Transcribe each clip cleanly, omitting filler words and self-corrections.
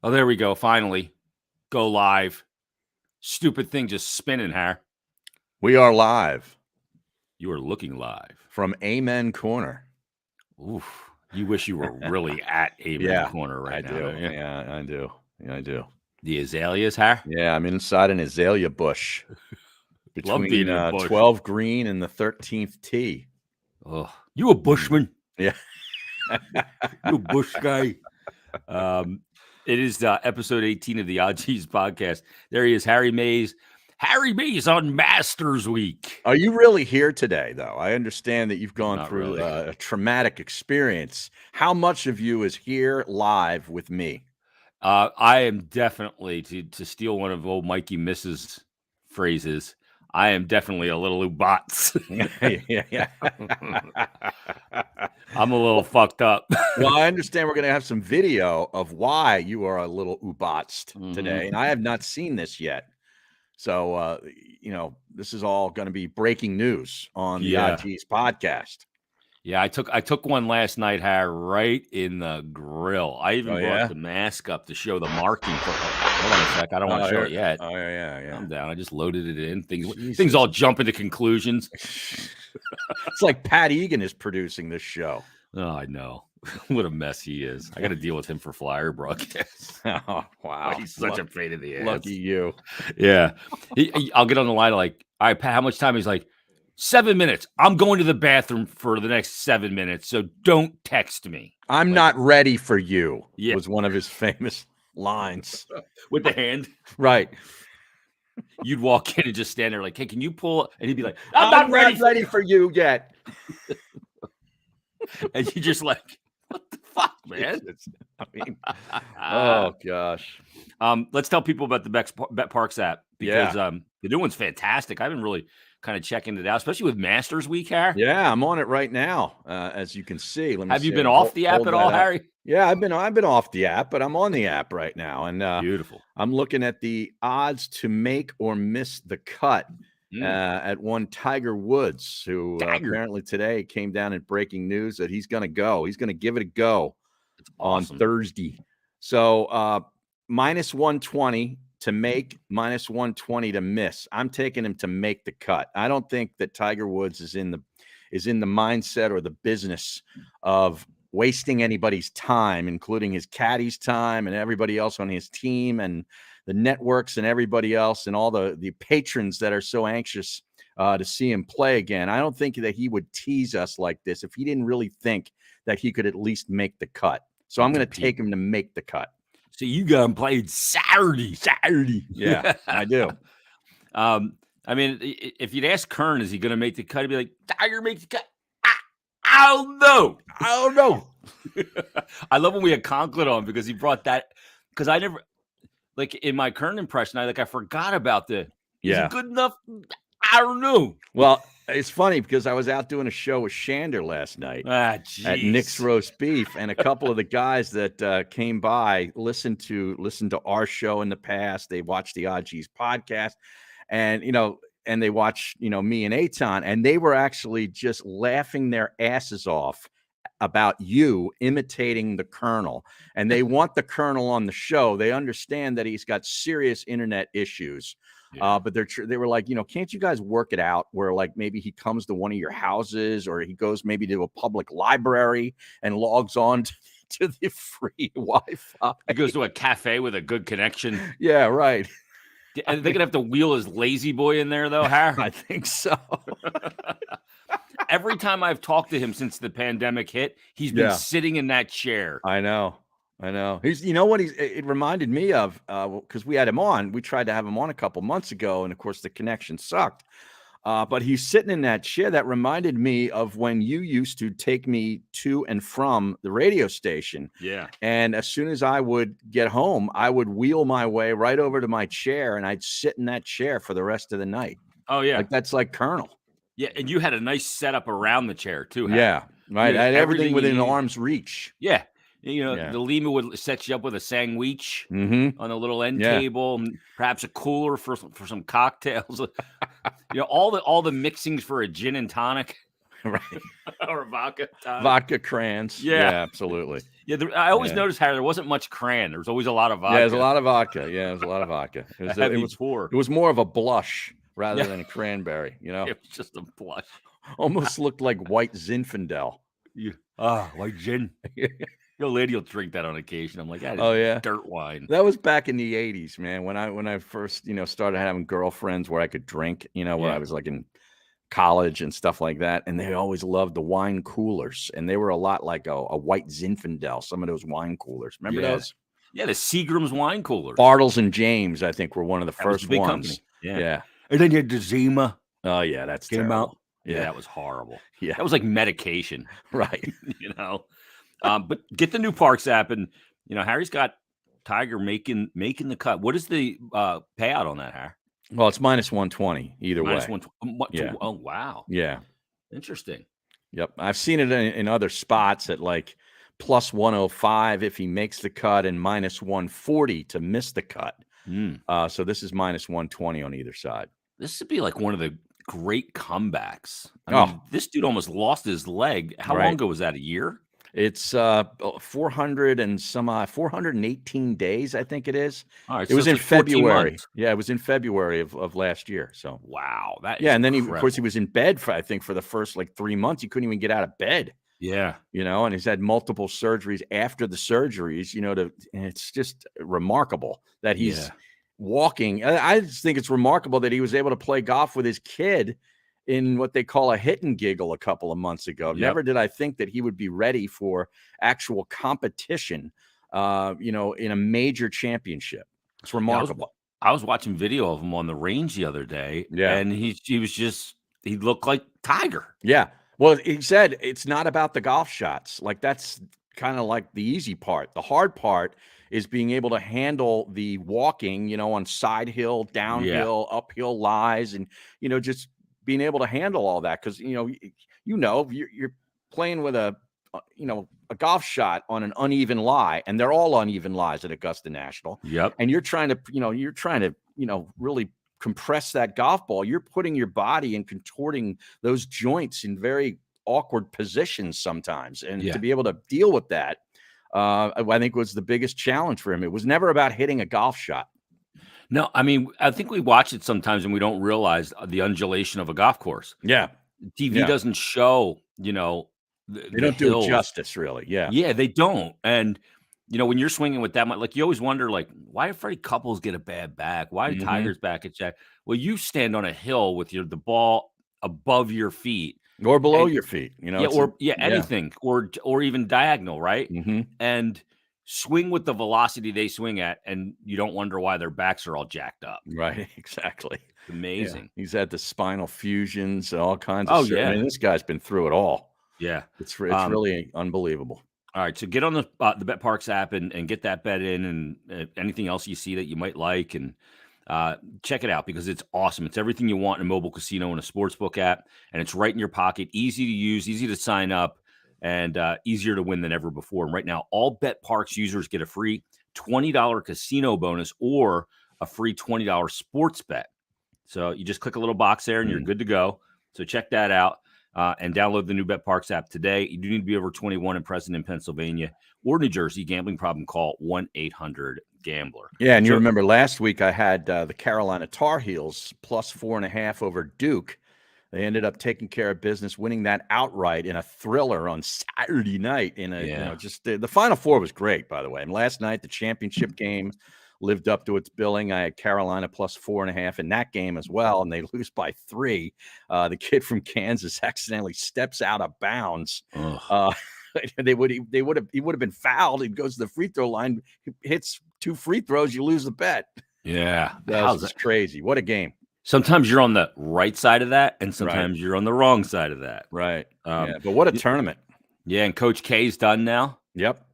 Oh, there we go. Finally. Go live. Stupid thing just spinning, Har. We are live You are looking live. from Amen Corner. Oof. You wish you were really at Amen Corner right now, don't you? Yeah, I do. Yeah, I do. The azaleas, Har? Yeah, I'm inside an azalea bush Love being between in a bush. 12 green and the 13th tee. Oh, you a bushman? Yeah. You a bush guy? It is episode 18 of the OGs podcast. There he is, Harry Mays. Harry Mays on Masters Week. Are you really here today, though? I understand that you've gone Not through really. a traumatic experience. How much of you is here live with me? I am definitely, to steal one of old Mikey Miss's phrases, I am definitely a little ubots. Yeah. I'm a little fucked up. Well, I understand we're going to have some video of why you are a little ubotsed today, and I have not seen this yet. So, this is all going to be breaking news on the OGs podcast. Yeah, I took one last night, Har, right in the grill. I even brought the mask up to show the marking. Hold on a sec. I don't want to show it yet. Oh, yeah. I'm down. I just loaded it in. Things all jump into conclusions. It's like Pat Egan is producing this show. Oh, I know. What a mess he is. I got to deal with him for Flyer broadcasts. Oh, wow. He's such a pain in the ass. Lucky you. Yeah. I'll get on the line like, all right, Pat, how much time? He's like, 7 minutes. I'm going to the bathroom for the next 7 minutes, so don't text me. I'm not ready for you, Yeah. was one of his famous lines. With the hand. Right. You'd walk in and just stand there like, hey, can you pull? And he'd be like, I'm not ready for you yet. And you just like, what the fuck, man? Oh, gosh. Let's tell people about the betPARX app because the new one's fantastic. I've been really kind of checking it out, especially with Masters Week, Harry. Yeah, I'm on it right now, as you can see. Have you been off the app at all, Harry? Yeah, I've been off the app, but I'm on the app right now, and beautiful. I'm looking at the odds to make or miss the cut at one Tiger Woods, who apparently today came down in breaking news that he's going to go. He's going to give it a go on Thursday. So minus 120 to make, minus 120 to miss. I'm taking him to make the cut. I don't think that Tiger Woods is in the mindset or the business of wasting anybody's time, including his caddy's time and everybody else on his team and the networks and everybody else and all the patrons that are so anxious to see him play again. I don't think that he would tease us like this if he didn't really think that he could at least make the cut. So I'm going to take him to make the cut. So you got him played Saturday. Yeah, I do. I mean, if you'd ask Kern, is he going to make the cut? He'd be like, Tiger makes the cut. I don't know. I love when we had Conklin on because he brought that. Because I never, like in my Kern impression, I forgot about is he good enough? I don't know. Well, it's funny because I was out doing a show with Shander last night at Nick's Roast Beef, and a couple of the guys that came by listened to our show in the past. They watched the OGs podcast, and they watched me and Eitan, and they were actually just laughing their asses off about you imitating the Colonel, and they want the Colonel on the show. They understand that he's got serious internet issues. But they were like, can't you guys work it out where like maybe he comes to one of your houses or he goes maybe to a public library and logs on to the free Wi-Fi? He goes to a cafe with a good connection. Yeah, right. Are they gonna have to wheel his lazy boy in there though, Har? I think so. Every time I've talked to him since the pandemic hit, he's been sitting in that chair. I know. It reminded me of, because we had him on. We tried to have him on a couple months ago, and of course the connection sucked. But he's sitting in that chair. That reminded me of when you used to take me to and from the radio station. Yeah. And as soon as I would get home, I would wheel my way right over to my chair, and I'd sit in that chair for the rest of the night. Oh, yeah. Like that's like Colonel. Yeah, and you had a nice setup around the chair, too. Har. Yeah, right. I had everything within arm's reach. Yeah. The Lima would set you up with a sandwich on the little end table, and perhaps a cooler for some cocktails. All the mixings for a gin and tonic. Right. or vodka tonic. Vodka crayons. Yeah. Absolutely. Yeah, I always noticed how there wasn't much crayon. There was always a lot of vodka. Yeah, there's a lot of vodka. Yeah, there's a lot of vodka. It was more of a blush rather than a cranberry, you know? It was just a blush. Almost looked like white Zinfandel. White gin. Your lady will drink that on occasion. I'm like, that is dirt wine. That was back in the 80s, man. When I first, started having girlfriends where I could drink, when I was like in college and stuff like that. And they always loved the wine coolers. And they were a lot like a white Zinfandel, some of those wine coolers. Remember those? Yeah, the Seagram's wine coolers. Bartles and James, I think, were one of the first big ones. Company. Yeah. And then you had the Zima. Oh, yeah, that's came terrible. out. Yeah, that was horrible. Yeah. That was like medication. Right. But get the new Parks app, and Harry's got Tiger making the cut. What is the payout on that, Harry? Well, it's -120 either way. -120. Yeah. Oh, wow. Yeah. Interesting. Yep. I've seen it in other spots at like +105 if he makes the cut and -140 to miss the cut. So this is -120 on either side. This would be like one of the great comebacks. I mean, this dude almost lost his leg. How long ago was that? A year? It's 418 days, I think it is. All right, it was in like February. Yeah, it was in February of last year. So wow, that and then of course he was in bed for the first like 3 months. He couldn't even get out of bed. Yeah, and he's had multiple surgeries after the surgeries. And it's just remarkable that he's walking. I just think it's remarkable that he was able to play golf with his kid in what they call a hit and giggle a couple of months ago. Never did I think that he would be ready for actual competition, in a major championship. It's remarkable. I was watching video of him on the range the other day, and he looked like Tiger. Yeah. Well, he said it's not about the golf shots. Like that's kind of like the easy part. The hard part is being able to handle the walking, on side hill, downhill, uphill lies, and just being able to handle all that because you're playing with a golf shot on an uneven lie, and they're all uneven lies at Augusta National. Yep. And you're trying to really compress that golf ball. You're putting your body and contorting those joints in very awkward positions sometimes, and to be able to deal with that, I think was the biggest challenge for him. It was never about hitting a golf shot. No, I mean, I think we watch it sometimes and we don't realize the undulation of a golf course. Yeah. TV doesn't show, they don't do it justice, really. Yeah. Yeah, they don't. And, when you're swinging with that much, like you always wonder, like, why did Freddie Couples get a bad back? Why did Tiger's back at Jack? Well, you stand on a hill with the ball above your feet. Or below your feet, anything, or even diagonal, right? Mm-hmm. And swing with the velocity they swing at, and you don't wonder why their backs are all jacked up. Right, exactly. Amazing. Yeah. He's had the spinal fusions and all kinds of stuff. I mean, this guy's been through it all. Yeah. It's really unbelievable. All right, so get on the betPARX app and get that bet in, and anything else you see that you might like, and check it out because it's awesome. It's everything you want in a mobile casino and a sportsbook app, and it's right in your pocket, easy to use, easy to sign up, and easier to win than ever before. And right now, all betPARX users get a free $20 casino bonus or a free $20 sports bet. So you just click a little box there and you're good to go. So check that out and download the new betPARX app today. You do need to be over 21 and present in Pennsylvania or New Jersey. Gambling problem, call 1-800-GAMBLER. Yeah, and you remember last week I had the Carolina Tar Heels +4.5 over Duke. They ended up taking care of business, winning that outright in a thriller on Saturday night. The Final Four was great, by the way. And last night, the championship game lived up to its billing. I had Carolina +4.5 in that game as well, and they lose by 3. The kid from Kansas accidentally steps out of bounds. He would have been fouled. He goes to the free throw line, hits 2 free throws, you lose the bet. Yeah, that's crazy. What a game. Sometimes you're on the right side of that, and sometimes you're on the wrong side of that. Right. But what a tournament. Yeah, and Coach K's done now. Yep.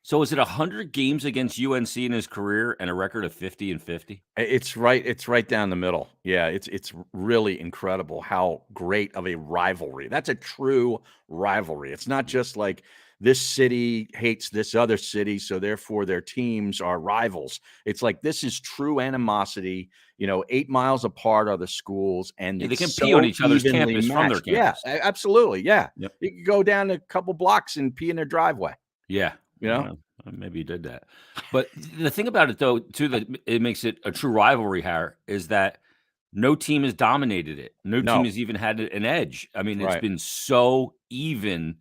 So is it 100 games against UNC in his career and a record of 50-50? It's right down the middle. Yeah, it's really incredible how great of a rivalry. That's a true rivalry. It's not just like this city hates this other city, so therefore their teams are rivals. It's like this is true animosity. 8 miles apart are the schools, and Yeah, they it's compete on so each other's evenly campus from their matched. Yeah, campus. absolutely. Yeah, Yep. you could go down a couple blocks and pee in their driveway. Yeah. You know? Maybe you did that. But the thing about it, though, too, that it makes it a true rivalry, Harry, is that no team has dominated it. No team No, has even had an edge. I mean, it's right? been so even,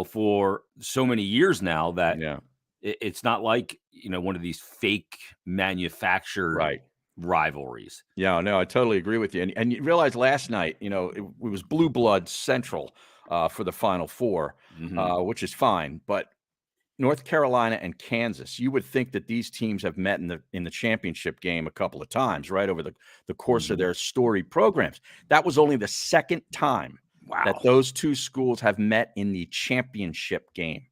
for so many years now that Yeah, it's not like, one of these fake manufactured right. rivalries. Yeah, no, I totally agree with you. And you realize last night, it was blue blood central for the Final Four, Mhm. which is fine. But North Carolina and Kansas, you would think that these teams have met in the championship game a couple of times, right, over the course of Mhm. their storied programs. That was only the second time that Wow. those two schools have met in the championship game.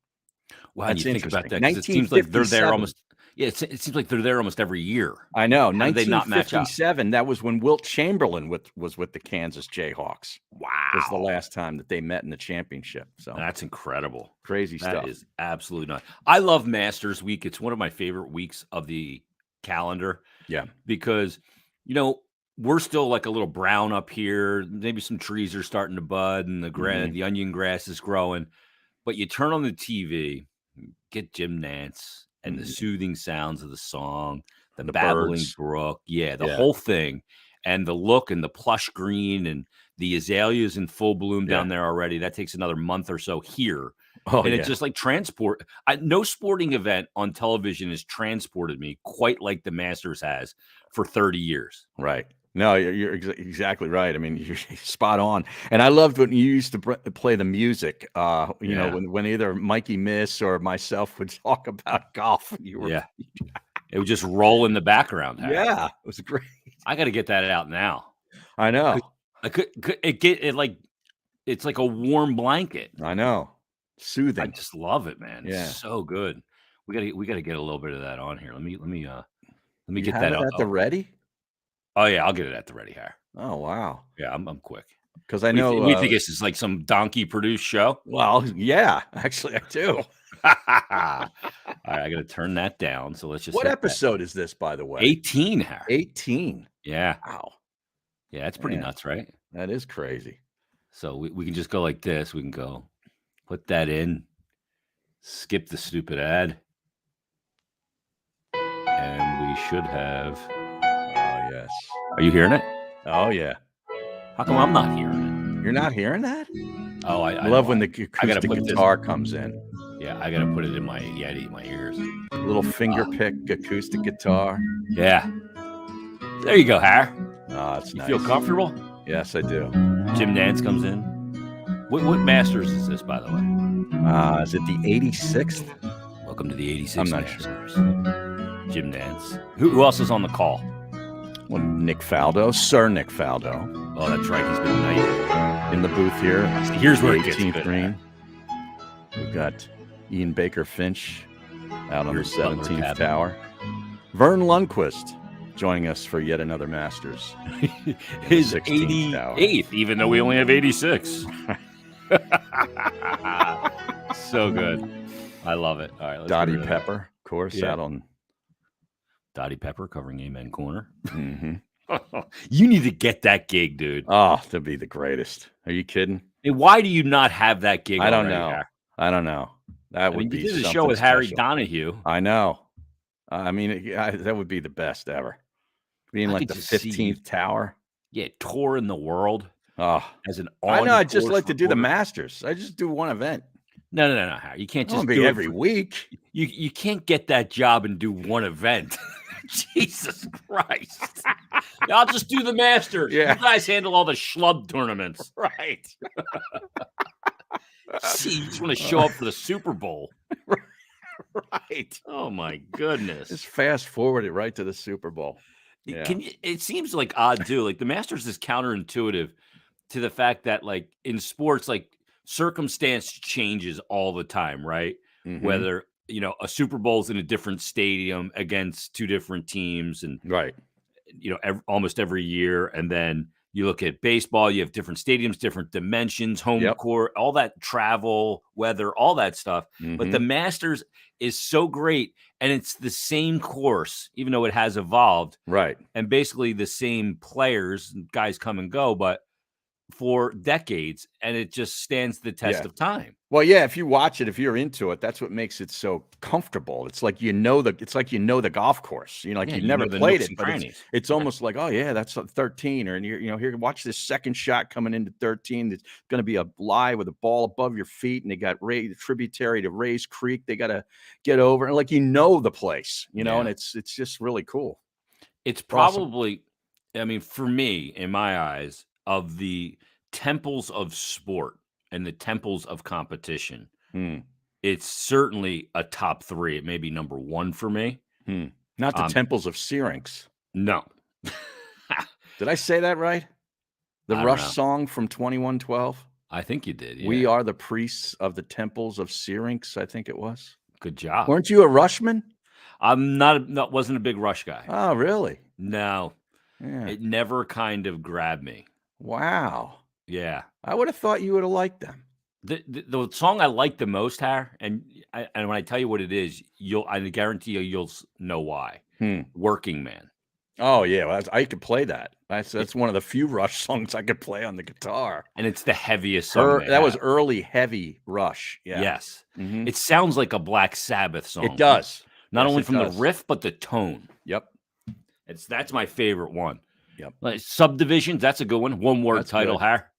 Wow, and you That's think about interesting. that because it seems like they're there 1957. almost it seems like they're there almost every year. I know, How do they not match up? 1957, that was when Wilt Chamberlain was with the Kansas Jayhawks, was the Wow. last time that they met in the championship, so That's incredible. crazy That stuff. is absolutely not. I love Masters Week. It's one of my favorite weeks of the calendar Yeah. because, you know, we're still like a little brown up here. Maybe some trees are starting to bud and Mhm. the onion grass is growing. But you turn on the TV, get Jim Nance and the Mhm. soothing sounds of the song, the The babbling birds. brook, yeah, the Yeah, whole thing, and the look and the plush green and the azaleas in full bloom yeah. down there already. That takes another month or so here, Oh, and it's yeah. just like transport. No sporting event on television has transported me quite like the Masters has for 30 years. Right. No, you're exactly right. I mean, you're spot on. And I loved when you used to play the music, Yeah, when either Mikey Miss or myself would talk about golf. You were yeah, it would just roll in the background, Harry. Yeah, it was great. I got to get that out now. I 'Cause know. it's like a warm blanket. I know. I Soothing. just love it, man. It's Yeah. so good. We gotta get a little bit of that on here. Let me You get have that it out. at the ready? Oh yeah, I'll get it at the ready here. Oh, wow. Yeah, I'm quick. Because I What do you know, think this is like some donkey produced show? well, yeah, actually, I do. All right, I gotta turn that down. So let's just What hit that. episode is this, by the way? 18 here. 18. Yeah. Wow. Yeah, it's pretty Man, nuts, right? that is crazy. So we can just go like this. We can go put that in, skip the stupid ad, and we should have. Oh, yes. Are you hearing it? Oh, yeah. How come I'm not hearing You're not hearing that? it? Oh, I I know love when why. the I gotta acoustic put this. guitar comes in. Yeah, I gotta put it in my Yeti, my ears. Little finger Ah, pick acoustic guitar. yeah. There you go, Har. Oh, it's You nice. feel comfortable? Yes, I do. Jim Nance comes in. What Masters is this, by the way? Is it the 86th? Welcome to the 86 I'm not Masters. Jim Nance. Who else is on the call? Well, Nick Faldo, Sir Nick Faldo, Oh, that's right. He's been knighted. in the booth here. See, here's where The it gets 18th good, green. We've got Ian Baker Finch out on the Here's Butler 17th Cabin. tower. Vern Lundquist joining us for yet another Masters. His 16th tower. 88th, even though we only have 86. So good. I love it. All right, let's Dottie get rid of that. Pepper, of course, Yeah. out on. Dottie Pepper covering Amen Corner. Mhm. You need to get that gig, dude. Oh, that'd be the greatest. Are you kidding? Hey, why do you not have that gig I don't already, know. Har? I don't know. That I would mean, be you did a something show with Harry special. Donahue. I know. I mean, that would be the best ever. Being I like could the just see you. 15th tower. Yeah, touring the world Oh, as an I know. I'd just on-course like to do the reporter. Masters. I just do one event. No, Harry. You can't I won't just be do it every week. You can't get that job and do one event. Jesus Christ. I'll just do the Masters. Yeah. You guys handle all the schlub tournaments. Right. See, you just want to show up for the Super Bowl. Right. Oh my goodness. Just fast forward it right to the Super Bowl. Yeah. It seems like odd too. Like the Masters is counterintuitive to the fact that like in sports, like circumstance changes all the time, right? Mhm. Whether a Super Bowl's in a different stadium against two different teams, and Right. almost every year, and then You look at baseball, you have different stadiums, different dimensions, home Yep. court, all that travel, weather, all that stuff. But the Mhm. Masters is so great, and it's the same course, even though it has evolved, Right. and basically the same players, guys come and go, but for decades, and it just stands the test Yeah. of time. Well, yeah, if you watch it, if you're into it, that's what makes it so comfortable. It's like the golf course. Like Yeah, you've you never know the played nooks it, and but it's crannies. it's Yeah, almost like, oh yeah, that's a 13, or and here, watch this second shot coming into 13. It's going to be a lie with a ball above your feet, and they got tributary to Ray's Creek. They got to get over, and like the place, and yeah. it's just really cool. It's Awesome. probably, I mean, for me, in my eyes, of the temples of sport and the temples of competition, Hmm. it's certainly a top 3. It may be number 1 for me. Hmm. Not the Um, temples of Syrinx. no. Did I say that right? The I don't Rush know. song from 2112? I think you did, We yeah. are the priests of the temples of Syrinx, I think it was. Good job. Weren't you a Rushman? I'm not wasn't a big Rush guy. Oh, really? No, Yeah. it never kind of grabbed me. Wow. Yeah. I would have thought you would have liked them. The song I like the most, Har, and when I tell you what it is, I guarantee you'll know why. Hmm. Working Man. Oh, yeah. Well, I could play that. That's It that's one of the few Rush songs I could play on the guitar. and it's the heaviest song they That was have. early heavy Rush. Yeah. Yes. Mhm. It sounds like a Black Sabbath It song, does. not Yes, only it from the does. riff, but the tone. Yep. That's my favorite one. Yep. Like, Subdivisions, that's a good one. One-word That's title, good. Har.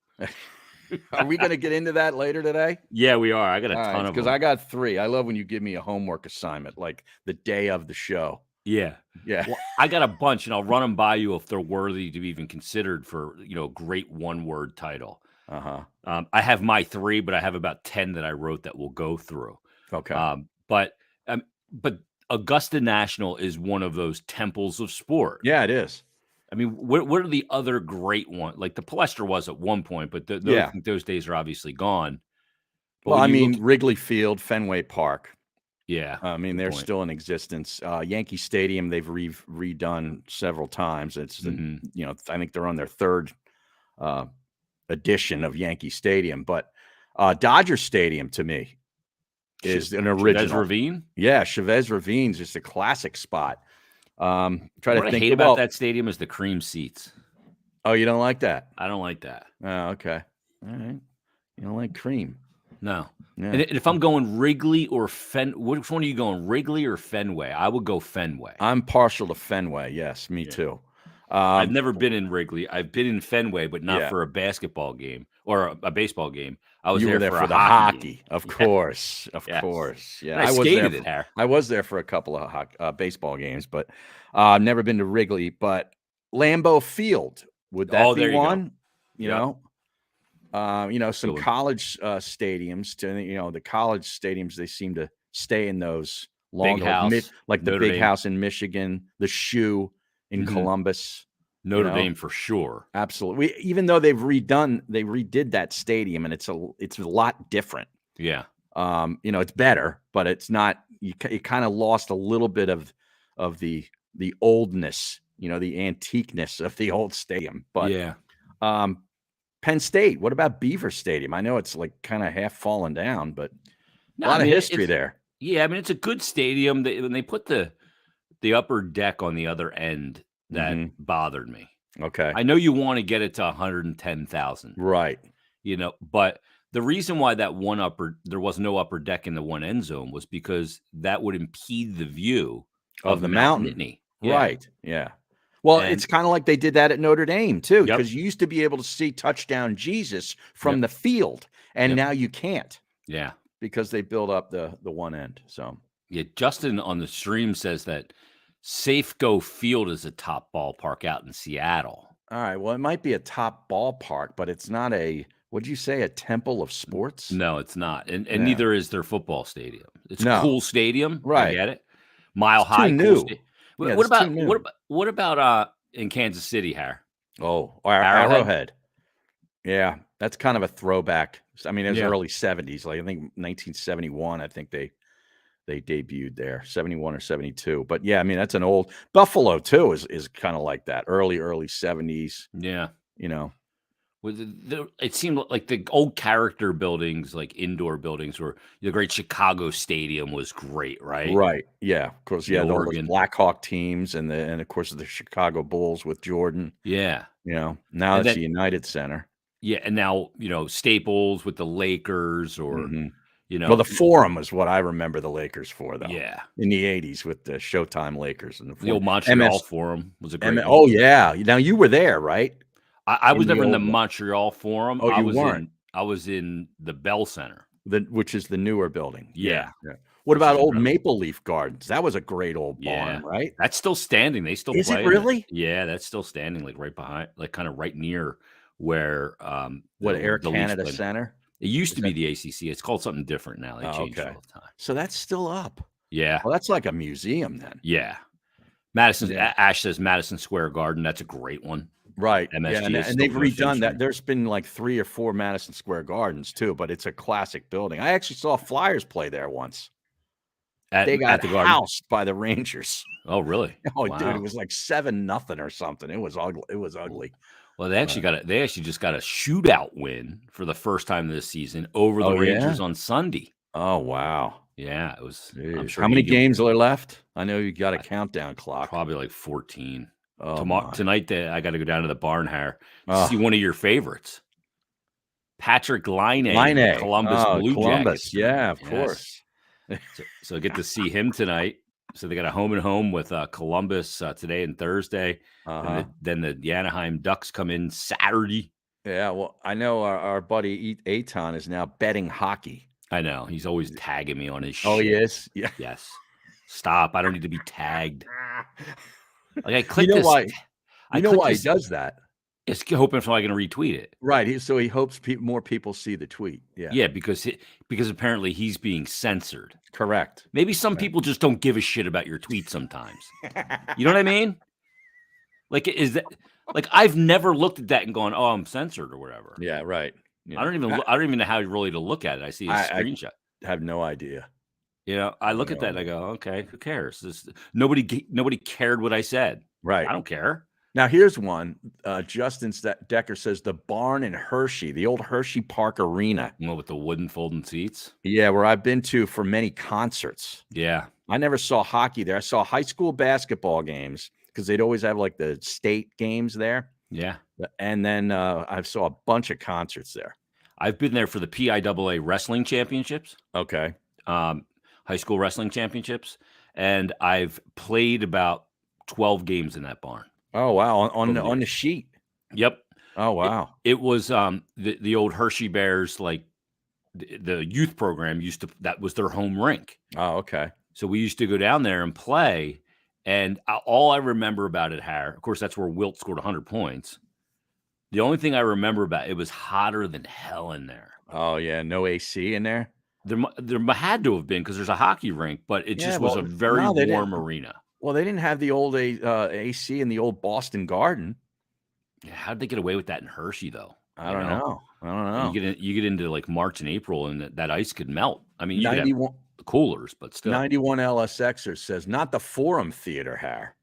Are we gonna get into that later today? Yeah, we are. I got a All right, ton of because them. I got 3. I love when you give me a homework assignment, like the day of the show. Yeah. Yeah. Well, I got a bunch, and I'll run them by you if they're worthy to be even considered for, a great one-word title. Uh-huh. I have my 3, but I have about 10 that I wrote that we'll go through. Okay. Um, but um, but Augusta National is one of those temples of sport. Yeah, it is. I mean, what are the other great ones? Like the Palestra was at one point, but Yeah. those days are obviously gone. But Well, when I you look, mean, Wrigley Field, Fenway Park. yeah, I mean, good they're point. still in existence. Yankee Stadium, they've redone several times. Hmm. I think they're on their 3rd uh, edition of Yankee Stadium. But Dodger Stadium, to me, is an Chavez original. Ravine. Yeah, Chavez Ravine's just a classic spot. Try to What I think hate about about. that stadium is the cream seats. Oh, you don't like that? I don't like that. Oh, okay. All right. You don't like cream. No. Yeah. And if I'm going Wrigley or which one are you going, Wrigley or Fenway? I would go Fenway. I'm partial to Fenway. Yes, me Yeah. too. I've never been in Wrigley. I've been in Fenway, but not Yeah. for a basketball game or a baseball game. I was You were there there for for a the hockey game. hockey, of Yeah. course, of Yes. course. Yeah, And I I was there. skated it, Har. I was there for a couple of baseball games, but never been to Wrigley. But Lambeau Field, would that Oh, be there you go. one? Yep. Some Good one. college stadiums. The college stadiums, they seem to stay in those Big longer, House, like the Notre Big Dame. House in Michigan, the Shoe in Mhm. Columbus. Notre Dame for sure. Absolutely. Even though they redid that stadium, and it's a lot different. Yeah. It's better, but it's not. It kind of lost a little bit of the oldness, the antiqueness of the old stadium. But Yeah. Penn State. What about Beaver Stadium? I know it's like kind of half fallen down, but No, a lot I of mean, history there. yeah, I mean, it's a good stadium. When they put the upper deck on the other end, that Mhm. bothered me. Okay. I know you want to get it to 110,000, Right. but the reason why there was no upper deck in the one end zone was because that would impede the view Of of the Mount mountain. Nittany. Yeah. Right. Yeah. Well, And it's kind of like they did that at Notre Dame too, Yep. because you used to be able to see touchdown Jesus from Yep. the field, and Yep. now you can't Yeah. because they build up the one end. So Yeah. Justin on the stream says that Safeco Field is a top ballpark out in Seattle. all right. Well, it might be a top ballpark, but it's not a. What'd you say? A temple of sports? No, it's not. And Yeah. neither is their football stadium. It's a No. cool stadium. I Right. get it. Mile It's too high, cool new. Yeah, What it's too about new. what about in Kansas City, Har? Oh, Arrowhead? Arrowhead. Yeah, that's kind of a throwback. I mean, it was Yeah. early 70s. Like I think 1971. I think they debuted there, 71 or 72. But yeah, I mean that's an old Buffalo too. Is kind of like that early 70s. Yeah. you know. It seemed like the old character buildings, like indoor buildings, were the great Chicago Stadium was great, right? Right. Yeah. Of course, In yeah, all those Oregon. Blackhawk teams and of course the Chicago Bulls with Jordan, Yeah. Now And it's then the United Center. yeah, and now, Staples with the Lakers or, Mhm. you Well, know, the Forum is what I remember the Lakers for, though, yeah. in the '80s with the Showtime Lakers and the The Forum. old Montreal MS Forum was a M great one. Oh, yeah. Now you were there, right? I In was the never in the old one. Montreal Forum. Oh, you weren't? I was in the Bell Center. Which is the newer building. Yeah, Yeah, yeah. What which about is old incredible. Maple Leaf Gardens? That was a great old barn, Yeah. right? That's still standing. They still Is it play in it. really? Yeah, that's still standing, like, right behind, like, kinda right near where, What, Air the Leafs Canada played. Center? It used Is to be that the ACC. It's called something different now. They Oh, change it okay. all the time. So that's still up. Yeah, Well, that's like a museum then. yeah. Madison Yeah. A Ash says Madison Square Garden. That's a great one. Right. Yeah, MSG is and still they've doing redone things that. from. There's been like 3 or 4 Madison Square Gardens too, but it's a classic building. I actually saw Flyers play there once. They At got the Garden? housed by the Rangers. Oh, really? Oh, dude, it Wow. was like 7-0 or something. It was ugly. It was ugly. Well, But they actually just got a shootout win for the first time this season over the Oh, yeah? Rangers on Sunday. Oh, wow. Yeah, it was. I'm Jeez. sure How many Egan games are left? I know you got a I countdown clock. probably like 14. Oh, Tomorrow my. tonight, I got to go down to the barn here to see Oh, one of your favorites, Patrick Line and the Line-A. Columbus Oh, Blue Jackets Columbus. tonight. Yeah, of Yes. course. So I get to see him tonight. So they got a home and home with Columbus today and Thursday, and Uh-huh. then the Anaheim Ducks come in Saturday. Yeah, well, I know our buddy Aton is now betting hockey. I know he's always tagging me on his Oh, he shit. is? Yeah. Yes, stop! I don't need to be tagged. Like I You click know this, why I you know click why he this. does that? It's hoping so I can retweet it. Right, he hopes more people see the tweet. Yeah, Yeah, because apparently he's being censored. correct. Maybe some people just don't give a shit about your tweet sometimes. You know what I mean? Like, is that like I've never looked at that and gone, "Oh, I'm censored" or whatever. Yeah, right. You know, I don't even know how really to look at it. I see a I screenshot. have no idea. I I have look at no that and I idea. go, "Okay, who cares?" Nobody cared what I said. Right. I don't care. Now here's one. Justin Decker says the barn in Hershey, the old Hershey Park Arena. With the wooden folding seats. Yeah, where I've been to for many concerts. Yeah. I never saw hockey there. I saw high school basketball games because they'd always have like the state games there. Yeah. And then I saw a bunch of concerts there. I've been there for the PIAA wrestling championships, Okay. high school wrestling championships, and I've played about 12 games in that barn Oh, wow. over the On the years. sheet. Yep. Oh, It wow. it was, the old Hershey Bears, like, the youth program that was their home rink. Oh, okay. So we used to go down there and play, and all I remember about it, of course, that's where Wilt scored 100 points. The only thing I remember about it was hotter than hell in there. Oh, yeah. No AC in there? There had to have been because there's a hockey rink, but it Yeah, just was well, a very no, they didn't. warm arena. Well, they didn't have the old AC in the old Boston Garden. Yeah, how'd they get away with that in Hershey, though? I don't know. I don't know. You get into like March and April, and that ice could melt. I mean, you could have 91, the coolers, but still. 91 LSXer says, not the Forum Theater, Har.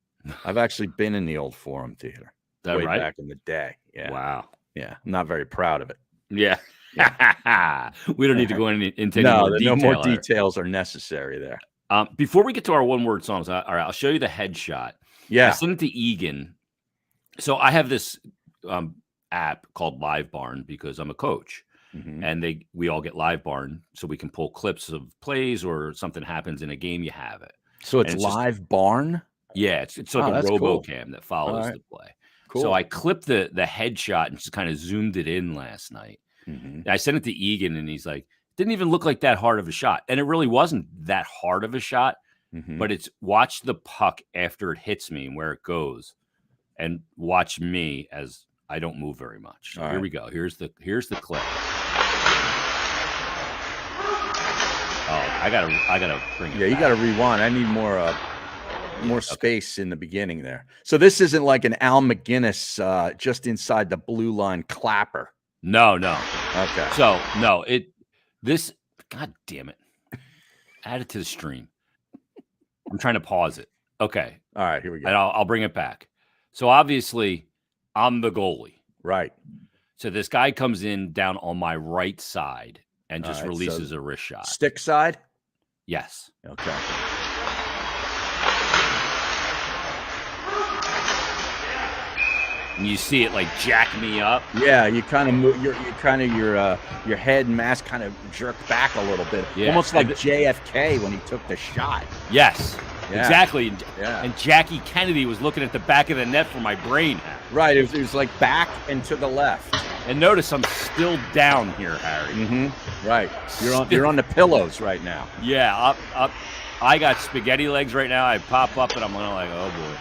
I've actually been in the old Forum Theater That way right? back in the day. Yeah. Wow. Yeah. I'm not very proud of it. Yeah. We don't need to go into any No, more detail. no more there. details are necessary there. Before we get to our one-word songs, all right, I'll show you the headshot. I Yeah. sent it to Egan. So I have this app called Live Barn because I'm a coach, Mhm. and we all get Live Barn so we can pull clips of plays or something happens in a game. You have it. So it's And it's just- live barn? Yeah, it's like Oh, a that's cool. RoboCam that follows right. the play. Cool. So I clipped the headshot and just kind of zoomed it in last night. Mhm. I sent it to Egan, and he's like, "Didn't even look like that hard of a shot," and it really wasn't that hard of a shot. Mhm. But it's watch the puck after it hits me and where it goes, and watch me as I don't move very much. So All here right. we go. Here's the clip. Oh, I gotta bring it. Yeah, you back. got to rewind. I need more space in the beginning there. So this isn't like an Al McGinnis just inside the blue line clapper. No. Okay. So no, this. God damn it! Add it to the stream. I'm trying to pause it. Okay, All right, here we and go. I'll bring it back. So obviously, I'm the goalie. Right. So this guy comes in down on my right side and All just right, releases so a wrist shot. stick side? Yes. Okay. And you see it like jack me up. Yeah, you kind of move your head and mask kind of jerked back a little bit, Yeah. almost like JFK when he took the shot. Yes, Yeah. exactly. Yeah. And Jackie Kennedy was looking at the back of the net for my brain. Right, it was like back and to the left. And notice I'm still down here, Harry. Mm-hmm. Right, you're on the pillows right now. Yeah, up. I got spaghetti legs right now. I pop up and I'm like, oh boy.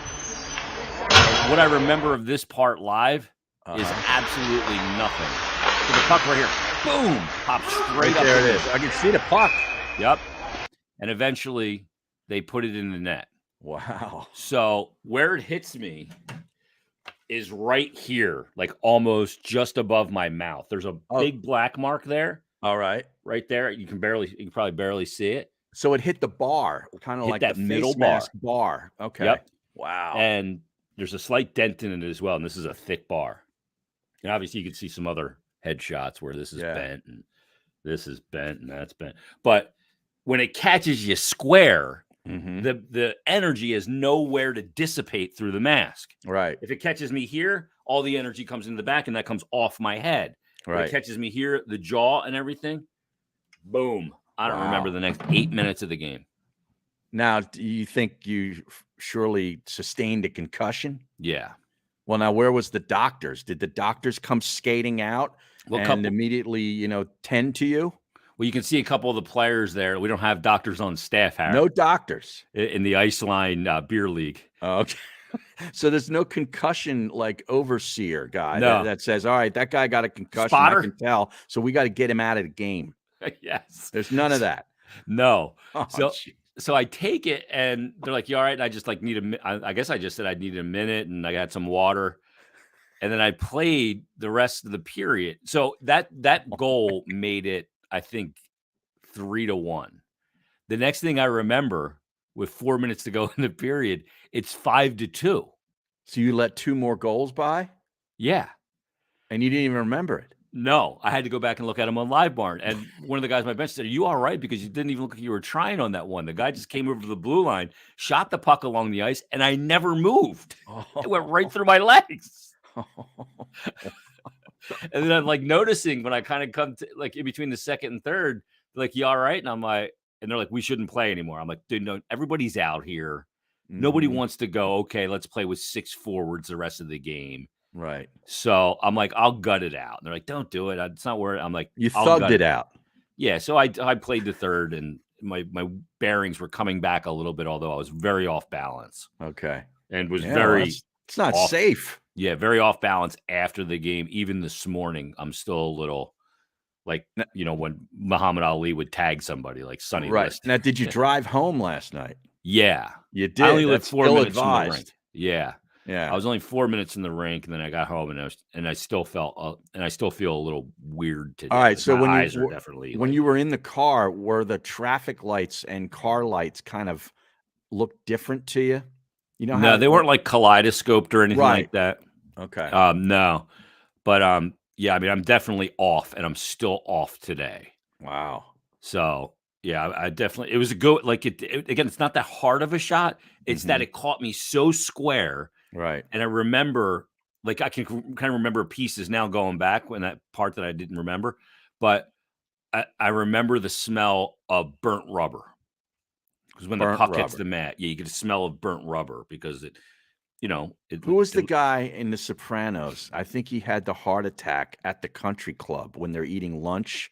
What I remember of this part live is absolutely nothing. So the puck right here, boom, pops straight up. There it is. I can see the puck. Yep. And eventually they put it in the net. Wow. So where it hits me is right here, like almost just above my mouth. There's a big black mark there. All right. Right there. You can probably barely see it. So it hit the bar, kind of like that the middle face mask bar. Okay. Yep. Wow. And there's a slight dent in it as well. And this is a thick bar. And obviously you can see some other headshots where this is bent and this is bent and that's bent. But when it catches you square, the energy is nowhere to dissipate through the mask. Right. If it catches me here, all the energy comes into the back and that comes off my head. Right. If it catches me here, the jaw and everything, boom. I don't remember the next 8 minutes of the game. Now, do you think you surely sustained a concussion? Yeah. Well, now where was the doctors? Did the doctors come skating out and immediately, tend to you? Well, you can see a couple of the players there. We don't have doctors on staff, Harry. No doctors in the Ice Line beer league. Okay. So there's no concussion like overseer guy that says, all right, that guy got a concussion. Spotter? I can tell. So we got to get him out of the game. Yes. There's none of that. No. So I take it and they're like, you all right? And I just like I guess I just said I needed a minute and I got some water. And then I played the rest of the period. So that goal made it, I think, 3-1. The next thing I remember with 4 minutes to go in the period, it's 5-2. So you let 2 more goals by? Yeah. And you didn't even remember it? No, I had to go back and look at him on Live Barn. And one of the guys on my bench said, are you all right? Because you didn't even look like you were trying on that one. The guy just came over to the blue line, shot the puck along the ice, and I never moved. It went right through my legs. And then I'm like noticing when I kind of come to like in between the second and third, like, you all right? And I'm like, and they're like, we shouldn't play anymore. I'm like, dude, no, everybody's out here. Nobody wants to go, okay, let's play with 6 forwards the rest of the game. Right. So I'm like, I'll gut it out. And they're like, don't do it. It's not worth it. I'm like, you thugged it out. Yeah. So I played the third and my bearings were coming back a little bit, although I was very off balance. Okay. And was very, it's not safe. Yeah. Very off balance after the game. Even this morning, I'm still a little like, when Muhammad Ali would tag somebody like Sonny List. Now, did you drive home last night? Yeah. You did. I only lived 4 minutes from the rink. Yeah. Yeah. I was only 4 minutes in the rink, and then I got home, and I still felt, and I still feel a little weird today. All right. So my eyes are definitely when you were in the car, were the traffic lights and car lights kind of look different to you? No, they weren't like kaleidoscoped or anything like that. Okay. No, but yeah, I mean, I'm definitely off, and I'm still off today. Wow. So yeah, I definitely. It was a go. Like again, it's not that hard of a shot. It's that it caught me so square. Right. And I remember, like, I can kind of remember pieces now going back when that part that I didn't remember, but I remember the smell of burnt rubber. Because when the puck hits the mat, you get a smell of burnt rubber because it. Who was the guy in The Sopranos? I think he had the heart attack at the country club when they're eating lunch,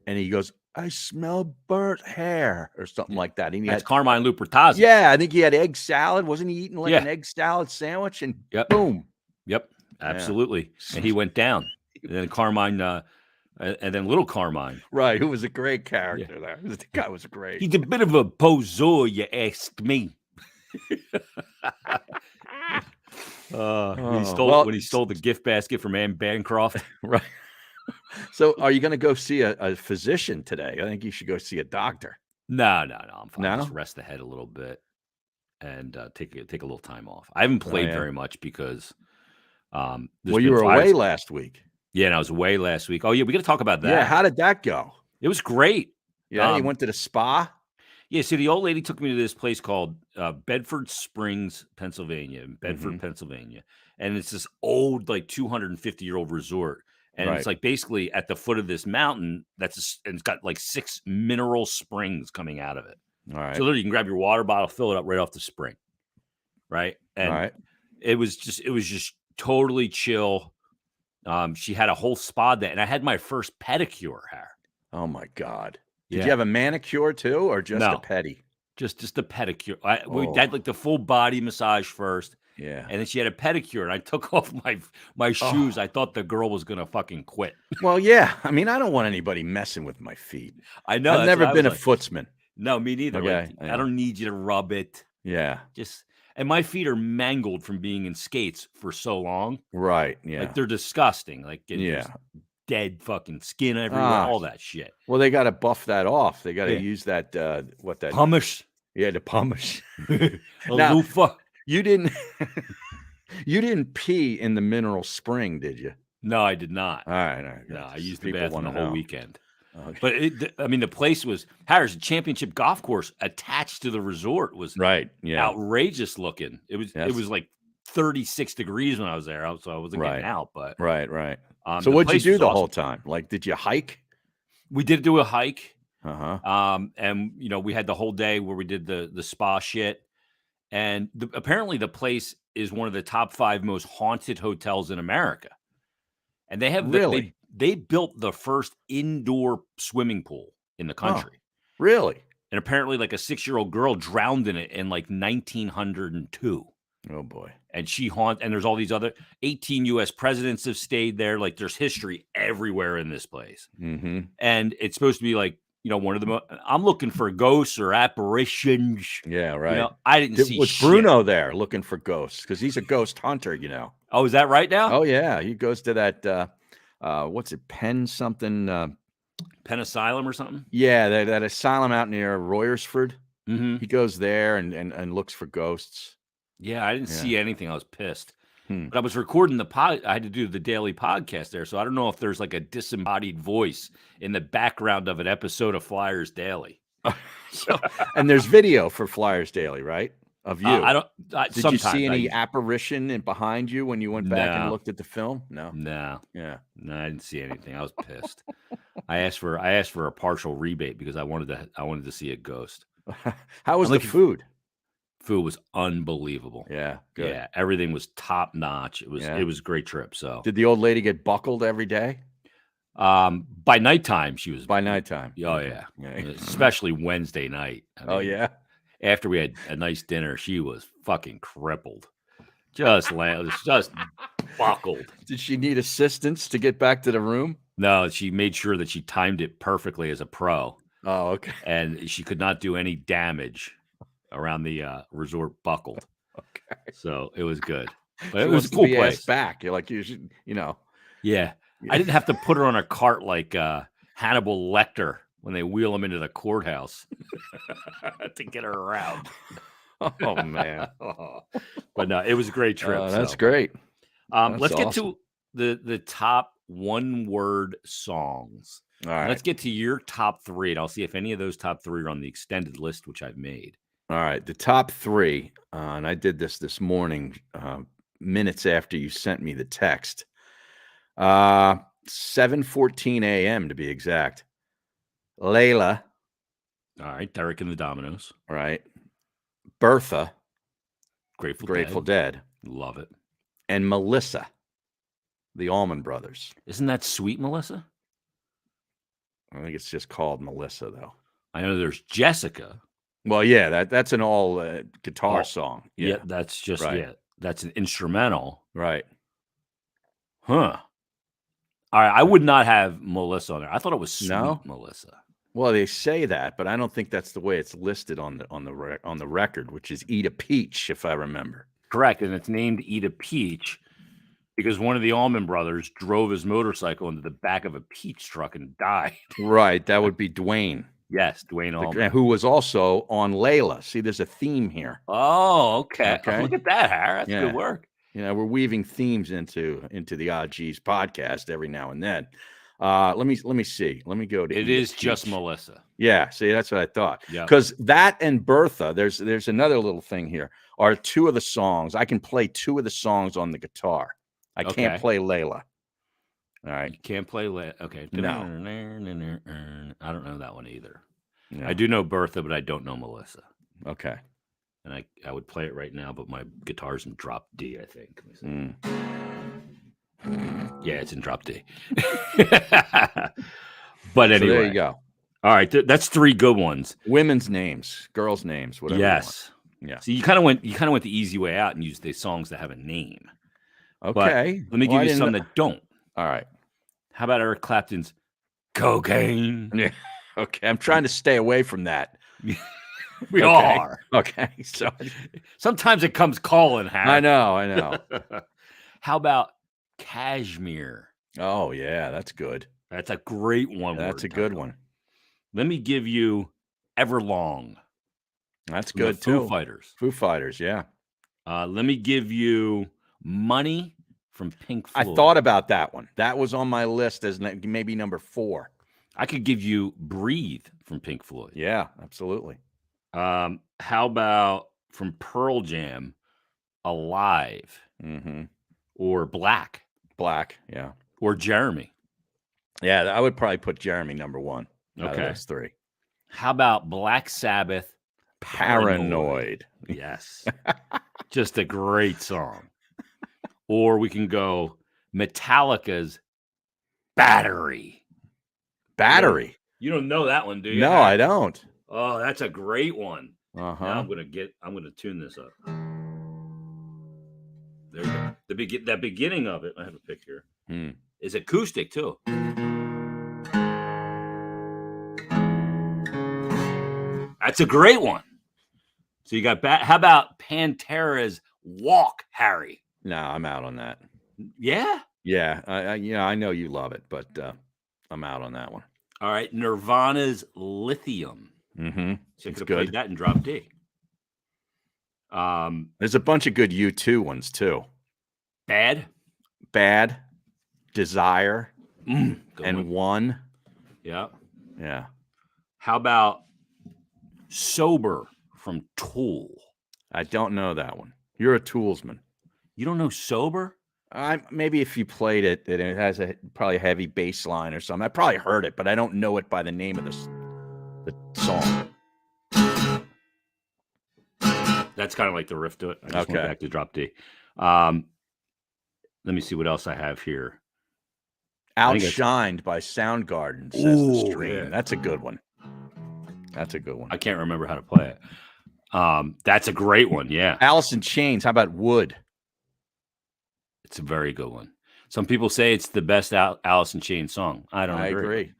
and he goes, I smell burnt hair or something like that. And that's Carmine Lupertazzi. Yeah, I think he had egg salad. Wasn't he eating like an egg salad sandwich? And boom. Yep, absolutely. Yeah. And he went down. And then Carmine, and then little Carmine. Right, who was a great character there. The guy was great. He's a bit of a poseur, you ask me. When he stole the gift basket from Anne Bancroft. Right. So are you going to go see a physician today? I think you should go see a doctor. No. I'm fine. No? Just rest the head a little bit and take a little time off. I haven't played very much because There's you been were fires. away last week. Yeah, and I was away last week. Oh yeah, we got to talk about Yeah, that. how did that go? It was great. Yeah, you went to the spa? Yeah, so the old lady took me to this place called Bedford Springs, Pennsylvania, in Bedford, Mhm. Pennsylvania, and it's this old, like 250-year-old resort, and it's Right. like basically at the foot of this mountain. And it's got like 6 mineral springs coming out of it. So Alright. literally, you can grab your water bottle, fill it up right off the spring, right? And Alright. it was just totally chill. She had a whole spa day, and I had my first pedicure hair. Oh my god. Did you Yeah, have a manicure too or just a no, pedi? just a pedicure. We Oh, had like the full body massage first, yeah. and then she had a pedicure, and I took off my shoes. Oh. I thought the girl was gonna fucking quit. Well, yeah. I mean, I don't want anybody messing with my feet. I know, I've that's what never I was been a like. footsman. No, me neither. Like, Okay. I Yeah. don't need you to rub it. Yeah. Just and my feet are mangled from being in skates for so long. Right. Like, Yeah. they're disgusting. Like, there's Yeah. dead fucking skin everywhere, Ah, all that shit. well, they gotta buff that off. They gotta Yeah. use that, what that Pumice. yeah, the pumice. A Now, loofah. you didn't you didn't pee in the mineral spring, did you? No, I did not. Alright, No, good. I Just used the people bathroom wanna the whole know. weekend. Okay. But I mean, the place was Harris a championship golf course attached to the resort was Right, yeah. outrageous looking. It Yes. was like 36 degrees when I was there, so I wasn't getting Right. out. But Right. So the what'd you place do was the whole awesome. time? Like, did you hike? We did do a hike, Uh-huh. and we had the whole day where we did the spa shit. And apparently, the place is one of the top 5 most haunted hotels in America, and they have Really? they built the first indoor swimming pool in the Oh, country. really? And apparently, like, a 6-year-old girl drowned in it in, like, 1902, Oh, boy. and and there's all these other 18 US presidents have stayed there. Like, there's history everywhere in this place, Mhm. and it's supposed to be, like, one of the I'm looking for ghosts or apparitions. Yeah, right. I didn't see Was shit. Bruno there looking for ghosts? Because he's a ghost hunter, you know. Oh, is that right now? Oh, yeah, he goes to that, what's it, Penn something, Penn Asylum or something? yeah, that asylum out near Royersford. Mhm. He goes there and looks for ghosts. Yeah, I didn't Yeah. see anything. I was pissed. Hmm. But I was recording the pod. I had to do the daily podcast there, so I don't know if there's like a disembodied voice in the background of an episode of Flyers Daily. So and there's video for Flyers Daily, right? Of you. I don't. Did you see Sometimes any apparition behind you when you went back and No, looked at the film? No. no, Yeah. no. I didn't see anything. I was pissed. I asked for a partial rebate because I wanted to see a ghost. How was I'm the looking. food? Food was unbelievable. Yeah, good. Yeah, everything was top notch. It Yeah. was a great trip. So, Did the old lady get buckled every day? by nighttime she was. By nighttime. Oh Okay. yeah, Yeah. especially Wednesday night. I Oh, mean, yeah? after we had a nice dinner, she was fucking crippled. Just buckled. Did she need assistance to get back to the room? No, she made sure that she timed it perfectly as a pro, Oh, okay. and she could not do any damage around the resort buckled. Okay. So it was good. But She it was wants a to cool be place. asked back. You're like, you should, Yeah. Yeah. I didn't have to put her on a cart like Hannibal Lecter when they wheel him into the courthouse to get her around. Oh, man. But no, it was a great trip. That's So, great. That's let's get awesome. to the top one-word songs. All And right. let's get to your top 3, and I'll see if any of those top 3 are on the extended list, which I've made. All right. The top 3, and I did this morning, minutes after you sent me the text. 7:14 a.m. to be exact. Layla, All right, Derek and the Dominoes, right? Bertha, Grateful Dead, love it. and Melissa, the Allman Brothers. Isn't that Sweet Melissa? I think it's just called Melissa, though. I know there's Jessica. Well, yeah, that's an all guitar Oh, song. Yeah, Yeah, that's just right. that's an instrumental. Right. Huh. All right, I would not have Melissa on there. I thought it was Sweet No? Melissa. Well, they say that, but I don't think that's the way it's listed on the record, which is Eat a Peach, if I remember. Correct, and it's named Eat a Peach because one of the Allman Brothers drove his motorcycle into the back of a peach truck and died. Right, that would be Dwayne, Yes, Dwayne Allman. who was also on Layla. See, there's a theme here. Oh, okay. Okay. Look at that, Harry. That's Yeah. good work. we're weaving themes into the Odd G's podcast every now and then. Let me see. Let me go to It Edith is just Peach. Melissa. Yeah, see, that's what I thought. Yeah. Because that and Bertha, there's another little thing here, are two of the songs. I can play two of the songs on the guitar. I can't play Layla. All right. You can't play okay. No. I don't know that one either. No. I do know Bertha, but I don't know Melissa. Okay. And I would play it right now, but my guitar's in drop D, I think. Yeah, it's in drop D. But anyway. So there you go. All right, that's three good ones. Women's names, girls' names, whatever. Yes. Yeah. So you kind of went the easy way out and used the songs that have a name. Okay. But let me give you some that don't. All right. How about Eric Clapton's Cocaine? Yeah. Okay. I'm trying to stay away from that. We are. Okay. So sometimes it comes calling, Harry. I know. How about Cashmere? Oh, yeah. That's good. That's a great one. That's a good one. Let me give you Everlong. That's good too. Foo Fighters, yeah. Let me give you Money from Pink Floyd. I thought about that one. That was on my list as maybe number 4. I could give you Breathe from Pink Floyd. Yeah, absolutely. How about from Pearl Jam, Alive? Mm-hmm. Or Black? Black, yeah. Or Jeremy? Yeah, I would probably put Jeremy number 1. Out of those 3. How about Black Sabbath? Paranoid. Yes. Just a great song. Or we can go Metallica's Battery. Battery. You don't know that one, do you? No, I don't. Oh, that's a great one. Uh-huh. Now I'm gonna tune this up. There you go. That beginning of it, I have a pick here. Is acoustic too. That's a great one. So you got how about Pantera's Walk, Harry? No, I'm out on that. Yeah? Yeah. I know you love it, but I'm out on that one. All right. Nirvana's Lithium. Mm-hmm. So you could have played that in drop D. There's a bunch of good U2 ones too. Bad, Desire, and One. Yeah. Yeah. How about Sober from Tool? I don't know that one. You're a Toolsman. You don't know Sober? Maybe if you played it, that it has probably a heavy bass line or something. I probably heard it, but I don't know it by the name of the song. That's kind of like the riff to it. I just went back to drop D. Let me see what else I have here. Outshined by Soundgarden, says the stream. Yeah. That's a good one. I can't remember how to play it. That's a great one, yeah. Alice in Chains, how about Wood? It's a very good one. Some people say it's the best Alice in Chains song. I agree.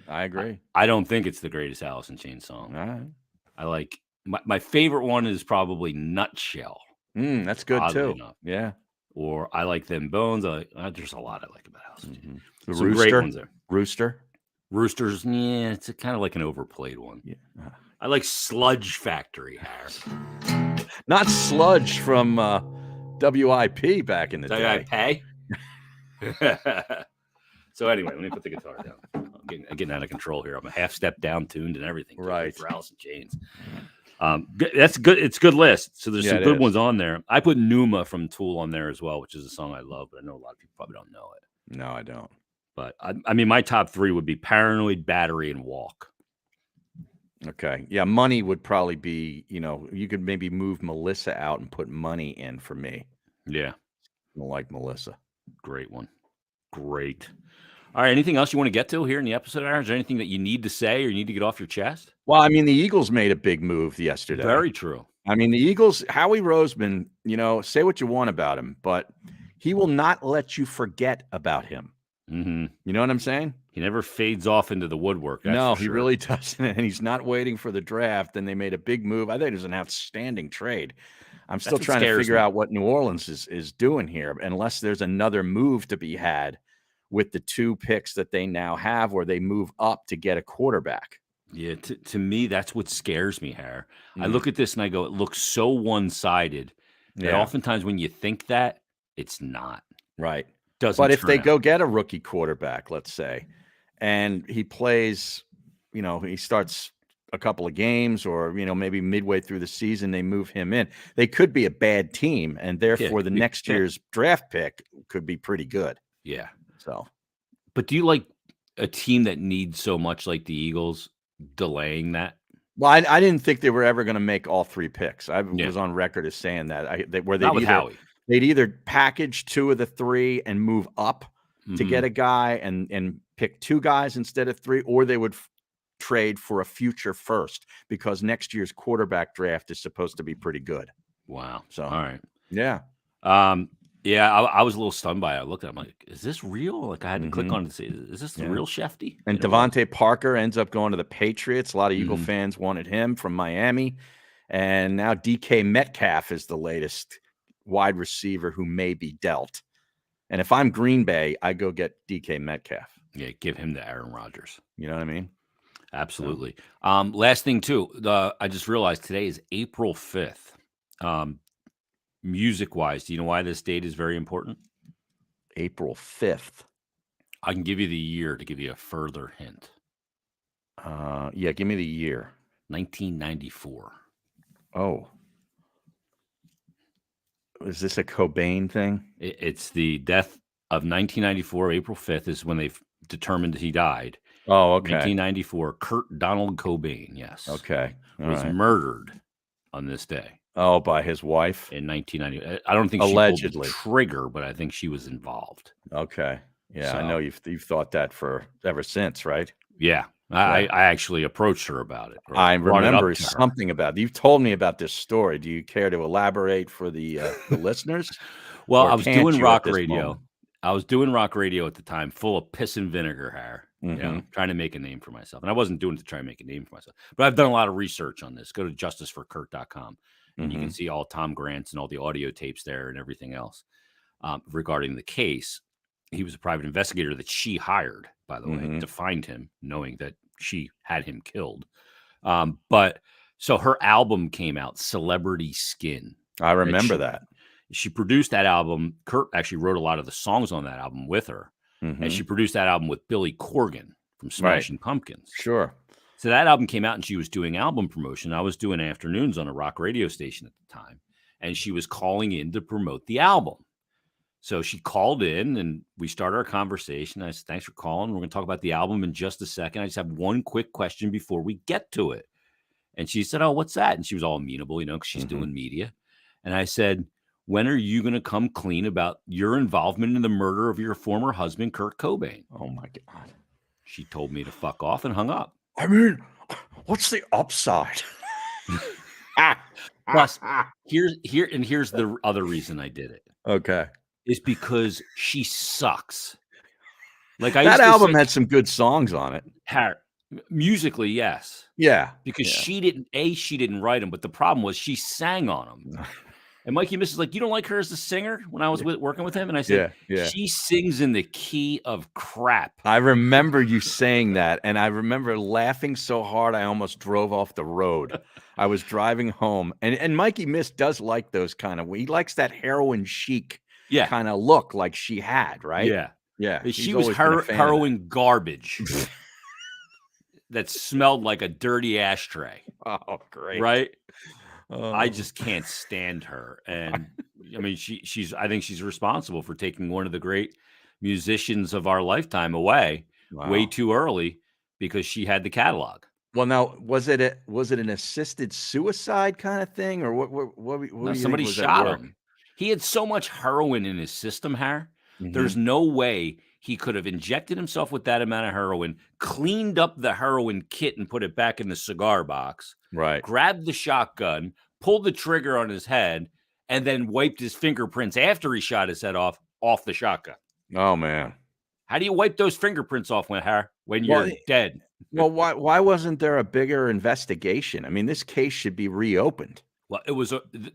I agree. I don't think it's the greatest Alice in Chains song. All right. I like my favorite one is probably Nutshell. That's good too. Enough. Yeah. Or I like Them Bones. There's a lot I like about Alice in Chains. The Some Rooster. Great ones there. Roosters, yeah, it's kind of like an overplayed one. Yeah. I like Sludge Factory, Harry. Not Sludge from WIP back in the day. WIP? So anyway, let me put the guitar down. I'm getting out of control here. I'm a half step down tuned and everything. Right. For Alice in Chains. That's good. It's a good list. So there's some good ones on there. I put Numa from Tool on there as well, which is a song I love, but I know a lot of people probably don't know it. No, I don't. But I mean, my top 3 would be Paranoid, Battery, and Walk. Okay. Yeah, Money would probably be, you could maybe move Melissa out and put Money in for me. Yeah. I don't like Melissa. Great one. Great. All right. Anything else you want to get to here in the episode, Aaron? Is there anything that you need to say or you need to get off your chest? Well, I mean, the Eagles made a big move yesterday. Very true. I mean, the Eagles, Howie Roseman, say what you want about him, but he will not let you forget about him. Mm-hmm. You know what I'm saying? He never fades off into the woodwork. No, he really doesn't. And he's not waiting for the draft. And they made a big move. I think it was an outstanding trade. I'm still trying to figure out what New Orleans is doing here, unless there's another move to be had with the 2 picks that they now have, where they move up to get a quarterback. Yeah, to me, that's what scares me, Harry. I look at this and I go, it looks so one-sided that oftentimes when you think that, It's not. Right. Doesn't But if turn they out. go get a rookie quarterback, let's say, and he plays, he starts a couple of games or, maybe midway through the season, they move him in. They could be a bad team, and Yeah, therefore it the could be next shit. year's draft pick could be pretty good. Yeah. So, But do you like a team that needs so much like the Eagles delaying that? well, I didn't think they were ever going to make all 3 picks. I Yeah. was on record as saying that where Not with Howie. they'd either package 2 of the 3 and move up to get Mhm. a guy and pick 2 guys instead of 3, or they would trade for a future first because next year's quarterback draft is supposed to be pretty good. Wow. So, All right. yeah. Yeah, I was a little stunned by it. I looked at it, I'm like, "Is this real?" Like, I had to click Mhm. on it to see, "Is this the Yeah. real Shefty?" And And it was. Devontae Parker ends up going to the Patriots. A lot of Eagle Mhm. fans wanted him from Miami. And now DK Metcalf is the latest wide receiver who may be dealt. And if I'm Green Bay, I go get DK Metcalf. Yeah, give him to Aaron Rodgers. You know what I mean? So, Absolutely. Last thing too, I just realized today is April 5th. Music-wise, do you know why this date is very important? April 5th. I can give you the year to give you a further hint. Yeah, give me the year. 1994. Oh. Is this a Cobain thing? It's the death of 1994. April 5th is when they've determined he died. Oh, okay. 1994. Kurt Donald Cobain, yes, Okay. All was right. murdered on this day Oh, by his wife? in 1990. I don't think she pulled the Allegedly. trigger, but I think she was involved. Okay. Yeah, I So, know you've thought that for ever since, right? yeah, Yeah. I actually approached her about it, or I brought it up remember to her. something about you've told me about this story. Do you care to elaborate for the listeners, Well, or I was can't doing you at rock this radio. moment? I was doing rock radio at the time, full of piss and vinegar hair, Mhm. trying to make a name for myself. And I wasn't doing it to try and make a name for myself, but I've done a lot of research on this. Go to justiceforkurt.com and you can Mhm. see all Tom Grant's and all the audio tapes there and everything else regarding the case. He was a private investigator that she hired, by the way, to Mhm. find him, knowing that she had him killed. But so her album came out, Celebrity Skin. I That remember that. she produced that album. Kurt actually wrote a lot of the songs on that album with her, and she Mhm. produced that album with Billy Corgan from Right. Smashing Pumpkins. Sure. So that album came out, and she was doing album promotion. I was doing afternoons on a rock radio station at the time, and she was calling in to promote the album. So she called in, and we started our conversation. I said, "Thanks for calling. We're going to talk about the album in just a second. I just have one quick question before we get to it." And she said, "Oh, what's that?" And she was all amenable, because she's Mhm. doing media. And I said, "When are you going to come clean about your involvement in the murder of your former husband, Kurt Cobain?" Oh my god. She told me to fuck off and hung up. I mean, what's the upside? Plus, here's the other reason I did it Okay. is because she sucks. Like, I That used to say, album had some good songs on it. musically, yes, Yeah. because Yeah. she didn't write them, but the problem was she sang on them. And Mikey Miss is like, "You don't like her as a singer?" When I was working with him, and I said, Yeah. Yeah. "She sings in the key of crap." I remember you saying that, and I remember laughing so hard I almost drove off the road. I was driving home, and Mikey Miss does like those he likes that heroin chic Yeah, kinda look like she had, right? yeah. Yeah, She he's was always been a fan of that. heroin garbage that smelled like a dirty ashtray, Oh, great. right? I Oh, just can't stand her, and I mean, I think she's responsible for taking one of the great musicians of our lifetime away way wow. too early because she had the catalog. Well, now, was it an assisted suicide kinda thing, or what No, do you think somebody was at shot work? him. He had so much heroin in his system, Har. There's Mhm. no way he could have injected himself with that amount of heroin, cleaned up the heroin kit and put it back in the cigar box, Right. grabbed the shotgun, pulled the trigger on his head, and then wiped his fingerprints after he shot his head off the shotgun. Oh, man. How do you wipe those fingerprints off when Well, you're dead? Well, why wasn't there a bigger investigation? I mean, this case should be reopened. Well,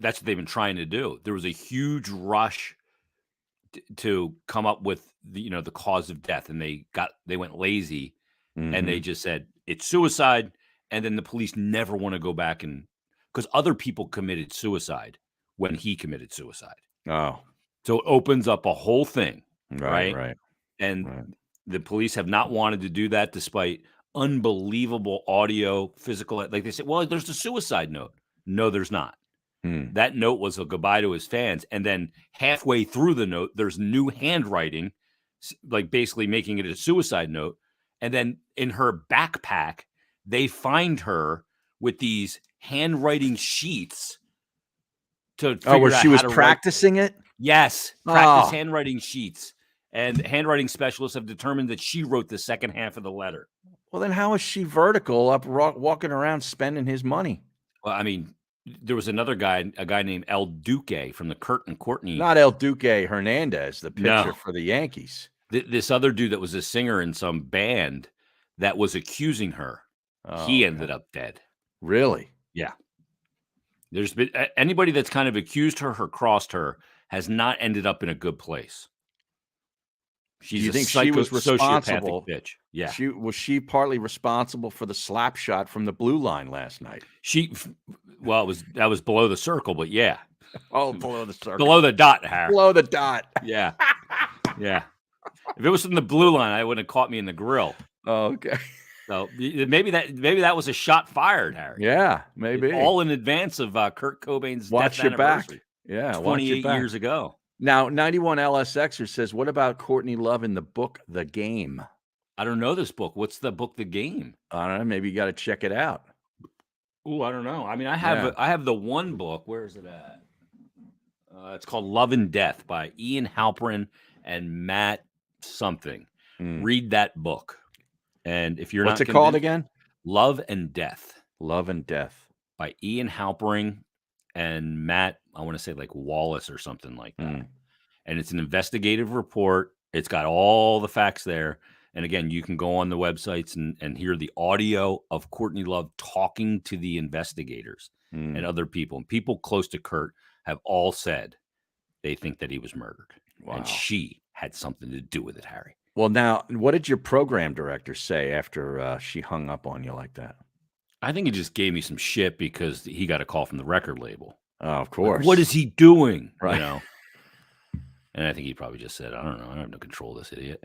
that's what they've been trying to do. There was a huge rush to come up with the cause of death, and they went lazy, and they Mhm. just said it's suicide, and then the police never want to go back, and because other people committed suicide when he committed suicide. Oh. So it opens up a whole thing, Right, right? right, And right. the police have not wanted to do that despite unbelievable audio, physical. Like they said, well, there's a suicide note. No, there's not. Hmm. That note was a goodbye to his fans. And then halfway through the note, there's new handwriting, like basically making it a suicide note. And then in her backpack, they find her with these handwriting sheets to Oh, where figure out she how was to write. practicing it? Yes, practice Oh, handwriting sheets. And handwriting specialists have determined that she wrote the second half of the letter. well, then how is she vertical up walking around spending his money? Well, I mean, there was another guy, a guy named El Duque from the Kurt and Courtney. Not El Duque Hernandez, the pitcher No, for the Yankees. this other dude that was a singer in some band that was accusing her. Oh, He okay. ended up dead. Really? Yeah. There's been anybody that's kind of accused her or crossed her has not ended up in a good place. Do She's you a think she was sociopathic responsible? bitch. Yeah. She partly responsible for the slap shot from the blue line last night? Well, that was below the circle, but yeah. Oh, below the circle. Below the dot, Harry. Below the dot. Yeah. Yeah. If it was from the blue line, I wouldn't have caught me in the grill. Oh, okay. So maybe that was a shot fired, Harry. Yeah, maybe. All in advance of Kurt Cobain's Watch death your back. anniversary. Yeah, watch 28 your back. years ago. Now, 91 LSXer says, what about Courtney Love in the book The Game? I don't know this book. What's the book, The Game? I don't know. Maybe you got to check it out. Oh, I don't know. I mean, I have the one book. Where is it at? It's called Love and Death by Ian Halperin and Matt something. Read that book. And if you're What's not it called again? Love and Death. Love and Death by Ian Halperin and Matt, I want to say like Wallace or something like that. And it's an investigative report. It's got all the facts there. And again, you can go on the websites and hear the audio of Courtney Love talking to the investigators and other people. And people close to Kurt have all said they think that he was murdered. Wow. And she had something to do with it, Harry. Well, now, what did your program director say after she hung up on you like that? I think he just gave me some shit because he got a call from the record label. Oh, of course. Like, what is he doing? Right. You know? And I think he probably just said, I don't know. I have no control of this idiot.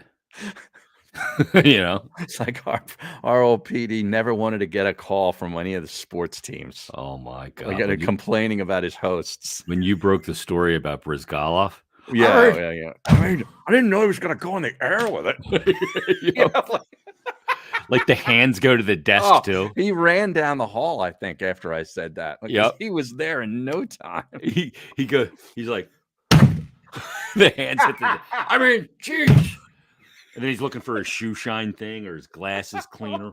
You know? It's like our old PD never wanted to get a call from any of the sports teams. Oh, my God. We got complaining about his hosts. When you broke the story about Brizgalov. Yeah. I mean, I didn't know he was going to go on the air with it. Like the hands go to the desk, too. He ran down the hall, I think, after I said that. Yep. He was there in no time. He's like, the hands hit the I mean, jeez. And then he's looking for his shoe shine thing or his glasses cleaner.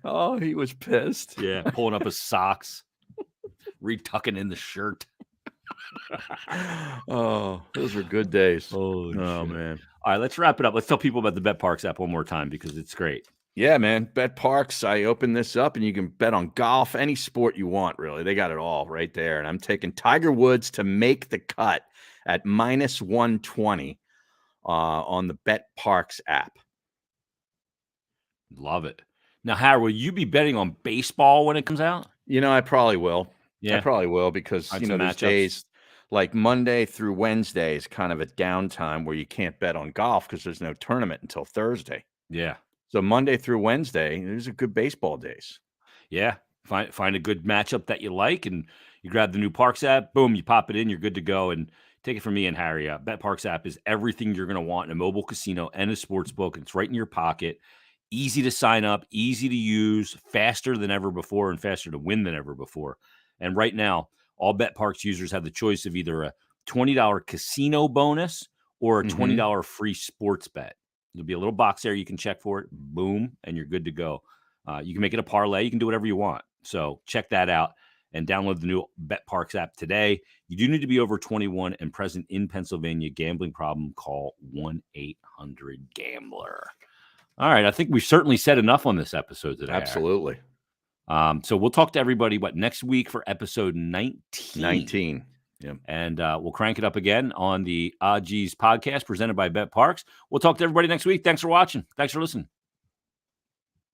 Oh, he was pissed. Yeah, pulling up his socks, retucking in the shirt. Oh, those were good days. Oh, man. All right, let's wrap it up. Let's tell people about the betPARX app one more time because it's great. Yeah, man. betPARX. I open this up and you can bet on golf, any sport you want, really. They got it all right there. And I'm taking Tiger Woods to make the cut at -120 on the betPARX app. Love it. Now, Howard, will you be betting on baseball when it comes out? You know, I probably will. Yeah. I probably will because, there's days like Monday through Wednesday is kind of a downtime where you can't bet on golf because there's no tournament until Thursday. Yeah. So Monday through Wednesday, there's a good baseball days. Yeah. Find a good matchup that you like and you grab the new Parks app. Boom, you pop it in. You're good to go. And take it from me and Harry. betPARX app is everything you're going to want in a mobile casino and a sports book. It's right in your pocket. Easy to sign up, easy to use, faster than ever before, and faster to win than ever before. And right now, all betPARX users have the choice of either a $20 casino bonus or a $20 free sports bet. There'll be a little box there. You can check for it. Boom, and you're good to go. You can make it a parlay. You can do whatever you want. So check that out and download the new betPARX app today. You do need to be over 21 and present in Pennsylvania. Gambling problem, call 1-800-GAMBLER. All right. I think we've certainly said enough on this episode today. Absolutely. So we'll talk to everybody, next week for episode 19. 19. Yeah. And we'll crank it up again on the Odgies podcast presented by betPARX. We'll talk to everybody next week. Thanks for watching. Thanks for listening.